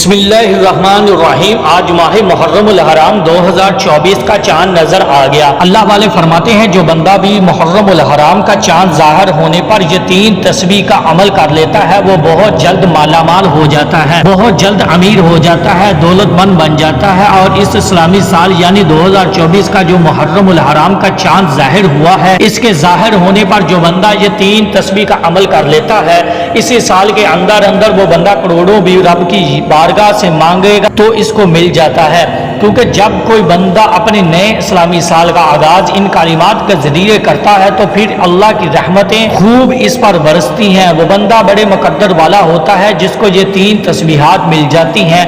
بسم اللہ الرحمن الرحیم۔ آج ماہ محرم الحرام 2024 کا چاند نظر آ گیا۔ اللہ والے فرماتے ہیں جو بندہ بھی محرم الحرام کا چاند ظاہر ہونے پر یہ 3 تسبیح کا عمل کر لیتا ہے وہ بہت جلد مالا مال ہو جاتا ہے، بہت جلد امیر ہو جاتا ہے، دولت مند بن جاتا ہے۔ اور اس اسلامی سال یعنی 2024 کا جو محرم الحرام کا چاند ظاہر ہوا ہے، اس کے ظاہر ہونے پر جو بندہ یہ 3 تسبیح کا عمل کر لیتا ہے، اسی سال کے اندر وہ بندہ کروڑوں بھی رب کی بارگاہ سے مانگے گا تو اس کو مل جاتا ہے۔ کیونکہ جب کوئی بندہ اپنے نئے اسلامی سال کا آغاز ان کلمات کے ذریعے کرتا ہے تو پھر اللہ کی رحمتیں خوب اس پر برستی ہیں۔ وہ بندہ بڑے مقدر والا ہوتا ہے جس کو یہ 3 تسبیحات مل جاتی ہیں،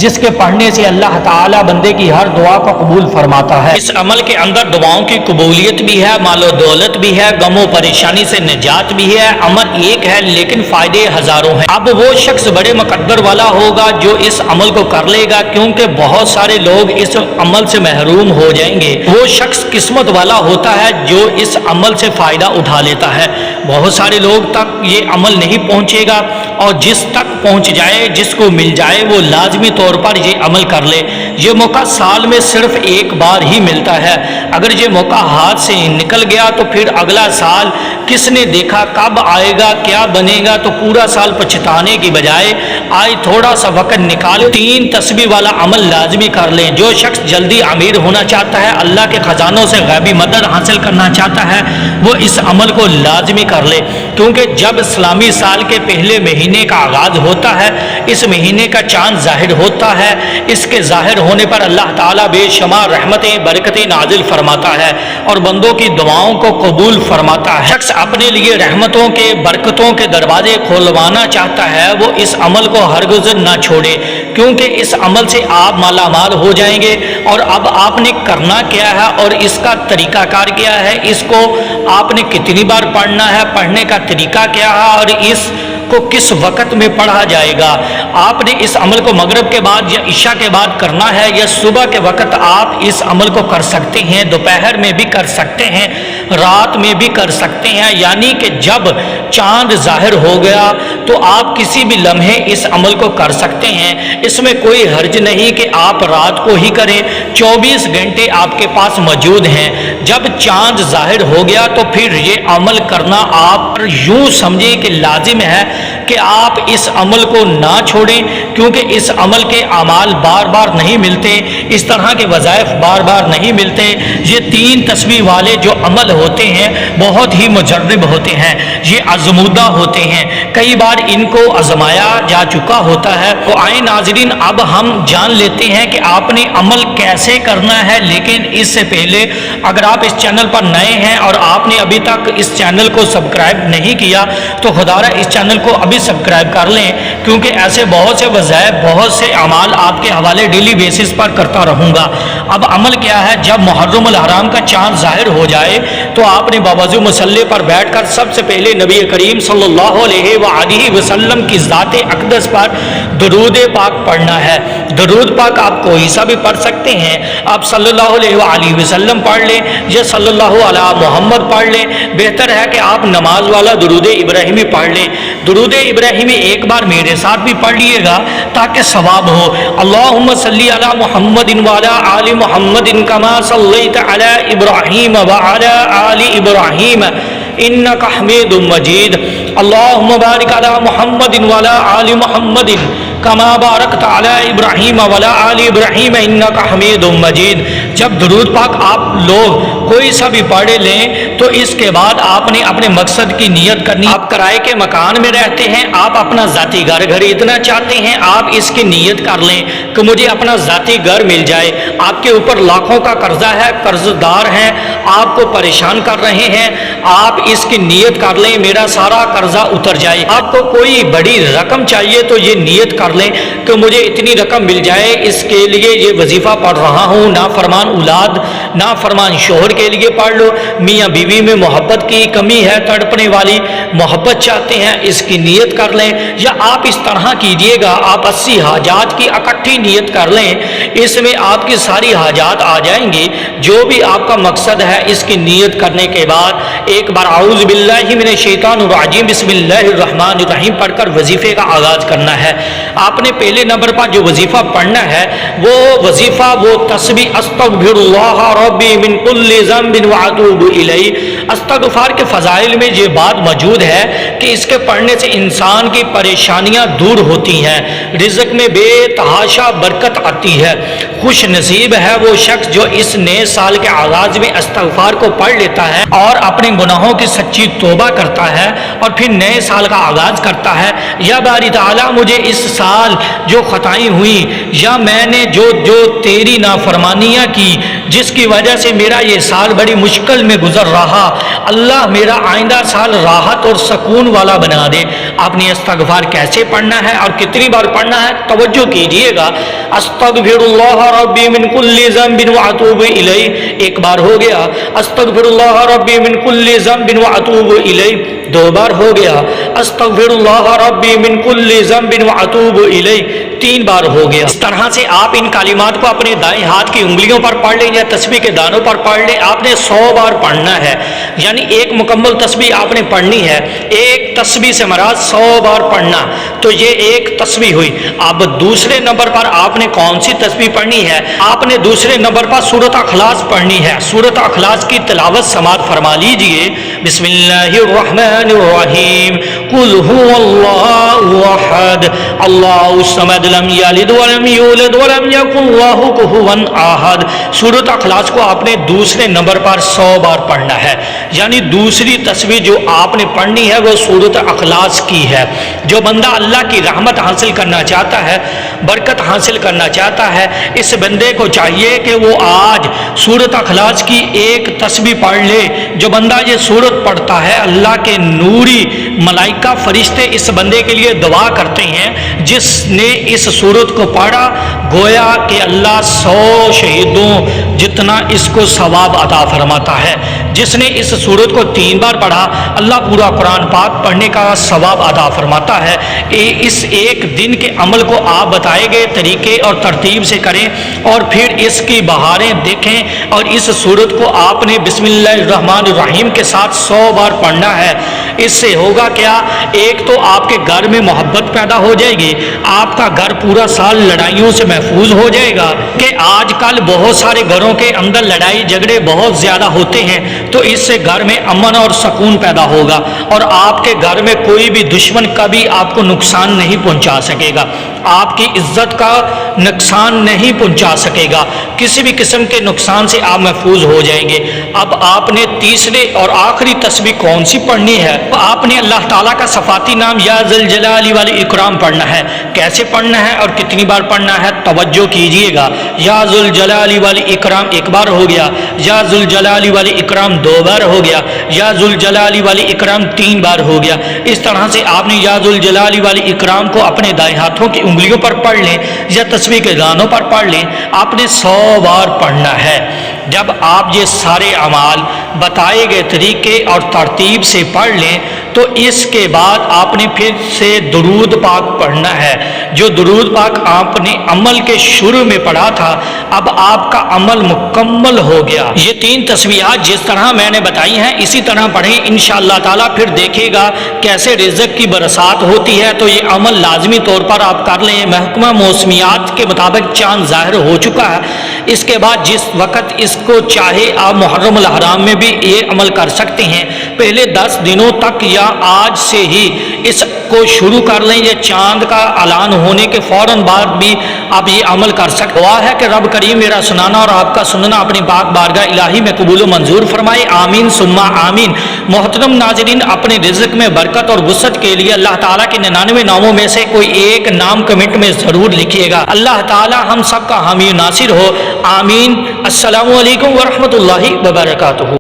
جس کے پڑھنے سے اللہ تعالیٰ بندے کی ہر دعا کو قبول فرماتا ہے۔ اس عمل کے اندر دعاؤں کی قبولیت بھی ہے، مال و دولت بھی ہے، غم و پریشانی سے نجات بھی ہے۔ عمل ایک ہے لیکن فائدے ہزاروں ہیں۔ اب وہ شخص بڑے مقدر والا ہوگا جو اس عمل کو کر لے گا، کیونکہ بہت سارے لوگ اس عمل سے محروم ہو جائیں گے۔ وہ شخص قسمت والا ہوتا ہے جو اس عمل سے فائدہ اٹھا لیتا ہے۔ بہت سارے لوگ تک یہ عمل نہیں پہنچے گا، اور جس تک پہنچ جائے، جس کو مل جائے، وہ لازمی طور پر یہ عمل کر لے۔ یہ موقع سال میں صرف ایک بار ہی ملتا ہے۔ اگر یہ موقع ہاتھ سے نکل گیا تو پھر اگلا سال کس نے دیکھا، کب آئے گا، کیا بنے گا، تو پورا سال پچھتانے کی بجائے آج تھوڑا سا وقت نکال 3 تسبیح والا عمل لازمی کر لیں۔ جو شخص جلدی امیر ہونا چاہتا ہے، اللہ کے خزانوں سے غیبی مدد حاصل کرنا چاہتا ہے، وہ اس عمل کو لازمی کر لے، کیونکہ جب اسلامی سال کے پہلے مہینے کا آغاز ہوتا ہے، اس مہینے کا چاند ظاہر ہوتا ہے، اس کے ظاہر ہونے پر اللہ تعالیٰ بے شمار رحمتیں برکتیں نازل فرماتا ہے اور بندوں کی دعاؤں کو قبول فرماتا ہے۔ شخص اپنے لیے رحمتوں کے برکتوں کے دروازے کھولوانا چاہتا ہے، وہ اس عمل کو ہرگز نہ چھوڑے، کیونکہ اس عمل سے آپ مالا مال ہو جائیں گے۔ اور اب آپ نے کرنا کیا ہے اور اس کا طریقہ کار کیا ہے، اس کو آپ نے کتنی بار پڑھنا ہے، پڑھنے کا طریقہ کیا ہے اور اس کو کس وقت میں پڑھا جائے گا۔ آپ نے اس عمل کو مغرب کے بعد یا عشاء کے بعد کرنا ہے یا صبح کے وقت آپ اس عمل کو کر سکتے ہیں، دوپہر میں بھی کر سکتے ہیں، رات میں بھی کر سکتے ہیں، یعنی کہ جب چاند ظاہر ہو گیا تو آپ کسی بھی لمحے اس عمل کو کر سکتے ہیں۔ اس میں کوئی حرج نہیں کہ آپ رات کو ہی کریں، 24 گھنٹے آپ کے پاس موجود ہیں۔ جب چاند ظاہر ہو گیا تو پھر یہ عمل کرنا آپ یوں سمجھیں کہ لازم ہے کہ آپ اس عمل کو نہ چھوڑیں، کیونکہ اس عمل کے اعمال بار بار نہیں ملتے، اس طرح کے وظائف بار بار نہیں ملتے۔ یہ 3 تسبیح والے جو عمل ہوتے ہیں بہت ہی مجرب ہوتے ہیں، یہ آزمودہ ہوتے ہیں، کئی بار ان کو آزمایا جا چکا ہوتا ہے۔ تو آئیں ناظرین، اب ہم جان لیتے ہیں کہ آپ نے عمل کیسے کرنا ہے۔ لیکن اس سے پہلے اگر آپ اس چینل پر نئے ہیں اور آپ نے ابھی تک اس چینل کو سبسکرائب نہیں کیا تو خدا را اس چینل کو ابھی سبسکرائب کر لیں، کیونکہ ایسے بہت سے وظائف، بہت سے اعمال آپ کے حوالے ڈیلی بیسس پر کرتا رہوں گا۔ اب عمل کیا ہے، جب محرم الحرام کا چاند ظاہر ہو جائے تو آپ نے باوضو مصلی پر بیٹھ کر سب سے پہلے نبی کریم صلی اللہ علیہ وآلہ وسلم کی ذات اقدس پر درود پاک پڑھنا ہے۔ درود پاک آپ کوئی سا بھی پڑھ سکتے ہیں، آپ صلی اللہ علیہ وآلہ وسلم پڑھ لیں یا صلی اللہ علیہ محمد پڑھ لیں، بہتر ہے کہ آپ نماز والا درود ابراہیمی پڑھ لیں۔ درود ابراہیمی ایک بار میرے ساتھ بھی پڑھ لیے گا تاکہ ثواب ہو۔ اللہم صلی علی محمد وعلی آل محمد کما صلیت علی ابراہیم وعلی آل ابراہیم انک حمید مجید۔ اللہم بارک علی محمد وعلی آل محمد کما بارکت علی ابراہیم وعلی آل ابراہیم انک حمید مجید۔ جب درود پاک آپ لوگ کوئی سا بھی پڑھ لیں تو اس کے بعد آپ نے اپنے مقصد کی نیت کرنی۔ آپ کرائے کے مکان میں رہتے ہیں، آپ اپنا ذاتی گھر خریدنا چاہتے ہیں، آپ اس کی نیت کر لیں کہ مجھے اپنا ذاتی گھر مل جائے۔ آپ کے اوپر لاکھوں کا قرضہ ہے، قرض دار ہیں، آپ کو پریشان کر رہے ہیں، آپ اس کی نیت کر لیں میرا سارا قرضہ اتر جائے۔ آپ کو کوئی بڑی رقم چاہیے تو یہ نیت کر لیں کہ مجھے اتنی رقم مل جائے، اس کے لیے یہ وظیفہ پڑھ رہا ہوں۔ نافرمان اولاد، نافرمان شوہر کے لیے پڑھ لو، میاں بیوی میں محبت کی کمی ہے، تڑپنے والی محبت چاہتے ہیں، اس کی نیت کر لیں۔ یا آپ اس طرح کیجئے گا، آپ 80 حاجات کی اکٹھی نیت کر لیں، اس میں آپ کی ساری حاجات آ جائیں گی۔ جو بھی آپ کا مقصد ہے ہے اس کی نیت کرنے کے بعد ایک بار اعوذ باللہ من الشیطان الرجیم بسم اللہ الرحمن الرحیم پڑھ کر وظیفے کا آغاز کرنا ہے۔ آپ نے پہلے نمبر پر جو وظیفہ پڑھنا ہے وہ وظیفہ وہ تسبیح استغفر اللہ ربی من کل ذنب واتوب الیہ۔ استغفار کے فضائل میں یہ بات موجود ہے کہ اس کے پڑھنے سے انسان کی پریشانیاں دور ہوتی ہیں، رزق میں بے تحاشا برکت آتی ہے۔ خوش نصیب ہے وہ شخص جو اس نئے سال کے آغاز میں استغفار کو پڑھ لیتا ہے اور اپنے گناہوں کی سچی توبہ کرتا ہے اور پھر نئے سال کا آغاز کرتا ہے۔ یا باری تعالیٰ مجھے اس سال جو خطائیں ہوئی یا میں نے جو تیری نافرمانیاں کی جس کی وجہ سے میرا یہ سال بڑی مشکل میں گزر رہا، اللہ میرا آئندہ سال راحت اور سکون والا بنا دے۔ آپ نے استغفار کیسے پڑھنا ہے اور کتنی بار پڑھنا ہے توجہ کیجئے گا۔ استغفر اللہ ربی من کل ذنب واتوب الیہ ایک بار ہو گیا، استغفر اللہ ربی من کل ذنب واتوب الیہ دو بار ہو گیا، استغفر اللہ ربی من کل ذنب واتوب الیہ تین بار ہو گیا۔ اس طرح سے آپ ان کلمات کو اپنے دائیں ہاتھ کی انگلیوں پر پڑھ لیں یا تسبیح کے دانوں پر پڑھ لیں۔ آپ نے 100 بار پڑھنا ہے، یعنی ایک مکمل تسبیح آپ نے پڑھنی ہے۔ ایک تسبیح سے مراد 100 بار پڑھنا، تو یہ ایک تسبیح ہوئی۔ اب دوسرے نمبر پر آپ نے کون سی تسبیح پڑھنی ہے؟ آپ نے دوسرے نمبر پر سورۃ اخلاص پڑھنی ہے۔ سورۃ اخلاص کی تلاوت سماعت فرما لیجئے۔ بسم اللہ الرحمن الرحیم قل هو اللہ احد اللہ الصمد لم یلد ولم یولد ولم یکن لہ کفوا احد۔ سورۃ اخلاص کو آپ نے دوسرے نمبر پر 100 بار پڑھنا ہے، یعنی دوسری تسبیح جو آپ نے پڑھنی ہے وہ سورۃ اخلاص کی ہے۔ جو بندہ اللہ کی رحمت حاصل کرنا چاہتا ہے، برکت حاصل کرنا چاہتا ہے، اس بندے کو چاہیے کہ وہ آج سورۃ اخلاص کی ایک تسبیح پڑھ لے۔ جو بندہ یہ سورت پڑھتا ہے اللہ کے نوری ملائکہ فرشتے اس بندے کے لیے دعا کرتے ہیں۔ جس نے اس سورت کو پڑھا گویا کہ اللہ 100 شہیدوں جتنا اس کو ثواب عطا فرماتا ہے۔ جس نے اس سورت کو 3 بار پڑھا اللہ پورا قرآن پاک پڑھنے کا ثواب عطا فرماتا ہے۔ اس ایک دن کے عمل کو آپ بتائے گئے طریقے اور ترتیب سے کریں اور پھر اس کی بہاریں دیکھیں، اور اس سورت کو آپ نے بسم اللہ الرحمن الرحیم کے ساتھ 100 بار پڑھنا ہے۔ اس سے ہوگا کیا؟ ایک تو آپ کے گھر میں محبت پیدا ہو جائے گی، آپ کا گھر پورا سال لڑائیوں سے محفوظ ہو جائے گا کہ آج کل بہت سارے گھروں کے اندر لڑائی جھگڑے بہت زیادہ ہوتے ہیں، تو اس سے گھر میں امن اور سکون پیدا ہوگا اور آپ کے گھر میں کوئی بھی دشمن کبھی آپ کو نقصان نہیں پہنچا سکے گا، آپ کی عزت کا نقصان نہیں پہنچا سکے گا، کسی بھی قسم کے نقصان سے آپ محفوظ ہو جائیں گے۔ اب آپ نے تیسرے اور آخری تسبیح کون سی پڑھنی ہے؟ آپ نے اللہ تعالیٰ کا صفاتی نام یا ذل جلال والاکرام پڑھنا ہے۔ کیسے پڑھنا ہے اور کتنی بار پڑھنا ہے توجہ کیجئے گا۔ یا ذل جلال والاکرام ایک بار ہو گیا، یا ذل جلال والاکرام 2 بار ہو گیا، یا ذل جلال والاکرام 3 بار ہو گیا۔ اس طرح سے آپ نے یا ذل جلال والاکرام کو اپنے دائیں ہاتھوں کی انگلیوں پر پڑھ لیں یا تسبیح کے دانوں پر پڑھ لیں۔ آپ نے 100 بار پڑھنا ہے۔ جب آپ یہ سارے اعمال بتائے گئے طریقے اور ترتیب سے پڑھ لیں تو اس کے بعد آپ نے پھر سے درود پاک پڑھنا ہے۔ جو درود پاک آپ نے عمل کے شروع میں پڑھا تھا اب آپ کا عمل مکمل ہو گیا۔ یہ 3 تسبیحات جس طرح میں نے بتائی ہیں اسی طرح پڑھیں انشاءاللہ تعالیٰ، پھر دیکھے گا کیسے رزق کی برسات ہوتی ہے۔ تو یہ عمل لازمی طور پر آپ کر لیں۔ محکمہ موسمیات کے مطابق چاند ظاہر ہو چکا ہے، اس کے بعد جس وقت اس کو چاہے آپ محرم الحرام میں بھی یہ عمل کر سکتے ہیں۔ پہلے 10 دنوں تک یا آج سے ہی اس کو شروع کر لیں، یہ چاند کا اعلان ہونے کے فوراً بعد بھی آپ یہ عمل کر سکتے۔ دعا ہے کہ رب کریم میرا سنانا اور آپ کا سننا اپنی پاک بارگاہ الہی میں قبول و منظور فرمائے، آمین ثم آمین۔ محترم ناظرین، اپنے رزق میں برکت اور وسعت کے لیے اللہ تعالیٰ کے 99 ناموں میں سے کوئی ایک نام کمنٹ میں ضرور لکھیے گا۔ اللہ تعالیٰ ہم سب کا حامی و ناصر ہو، آمین۔ السلام علیکم ورحمۃ اللہ وبرکاتہ۔